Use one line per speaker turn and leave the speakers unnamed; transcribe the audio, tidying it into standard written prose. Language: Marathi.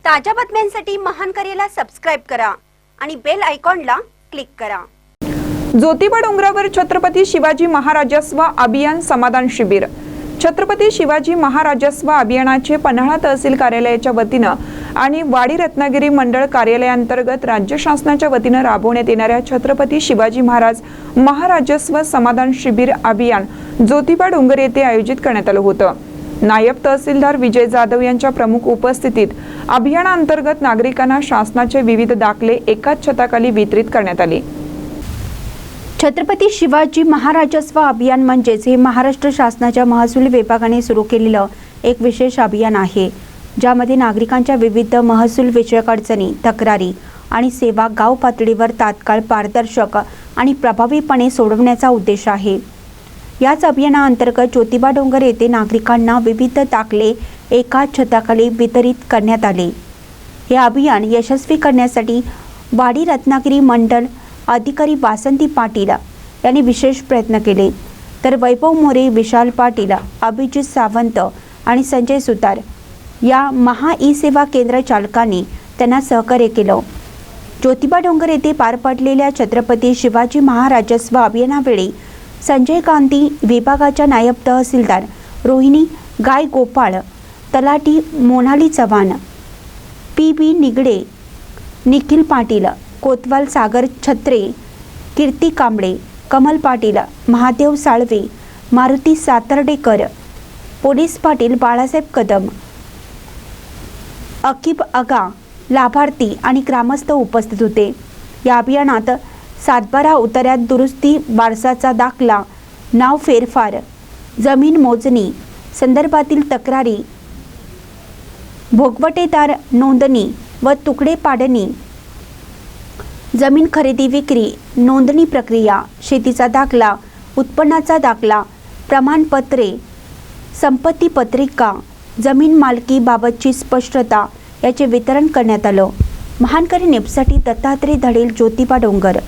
ताज्या बातम्यांसाठी महान करेला सबस्क्राइब करा आणि बेल आयकॉनला क्लिक करा।
ज्योतिबा डोंगरावर छत्रपती शिवाजी महाराजस्व अभियान समाधान शिबिर। छत्रपती शिवाजी महाराजस्व अभियानाचे पन्हाळा तहसील कार्यालयाच्या वतीने आणि वाडी रत्नागिरी मंडळ कार्यालयांतर्गत राज्य शासनाच्या वतीने राबवण्यात येणाऱ्या छत्रपती शिवाजी महाराजस्व समाधान शिबिर अभियान ज्योतिबा डोंगर येथे आयोजित करण्यात आले होते। नायब तहसीलदार विजय जाधव यांच्या प्रमुख उपस्थितीत अभियानांतर्गत नागरिकांना शासनाचे विविध दाखले एकाच छताखाली वितरित करण्यात आले।
छत्रपती शिवाजी महाराजस्व अभियान म्हणजेच हे महाराष्ट्र शासनाच्या महसूल विभागाने सुरू केलेलं एक विशेष अभियान आहे, ज्यामध्ये नागरिकांच्या विविध महसूल विषयक अडचणी, तक्रारी आणि सेवा गाव पातळीवर तात्काळ, पारदर्शक आणि प्रभावीपणे सोडवण्याचा उद्देश आहे। याच अभियानाअंतर्गत ज्योतिबा डोंगर येथे नागरिकांना विविध दाखले एकाच छताखाली वितरित करण्यात आले। हे अभियान यशस्वी करण्यासाठी वाडी रत्नागिरी मंडल अधिकारी वासंती पाटील यांनी विशेष प्रयत्न केले, तर वैभव मोरे, विशाल पाटील, अभिजित सावंत आणि संजय सुतार या महा ई सेवा केंद्र चालकांनी त्यांना सहकार्य केलं। ज्योतिबा डोंगर येथे पार पडलेल्या छत्रपती शिवाजी महाराजस्व अभियानावेळी संजय गांधी विभागाच्या नायब तहसीलदार रोहिणी गाय गोपाळ, तलाठी मोनाली चव्हाण, पी.बी. निगडे, निखिल पाटील, कोतवाल सागर छत्रे, कीर्ती कांबळे, कमल पाटील, महादेव साळवे, मारुती सातर्डेकर, पोलीस पाटील बाळासाहेब कदम, अकीब आगा, लाभार्थी आणि ग्रामस्थ उपस्थित होते। या अभियानात सातबारा उतार्यात दुरुस्ती, वारसाचा दाखला, नाव फेरफार, जमीन मोजणी संदर्भातील तक्रारी, भोगवटेदार नोंदणी व तुकडे पाडणी, जमीन खरेदी विक्री नोंदणी प्रक्रिया, शेतीचा दाखला, उत्पन्नाचा दाखला, प्रमाणपत्रे, संपत्ती पत्रिका, जमीन मालकी बाबतची स्पष्टता याचे वितरण करण्यात आलं। महानकरी न्यूजसाठी दत्तात्रय धडेल, ज्योतिबा डोंगर।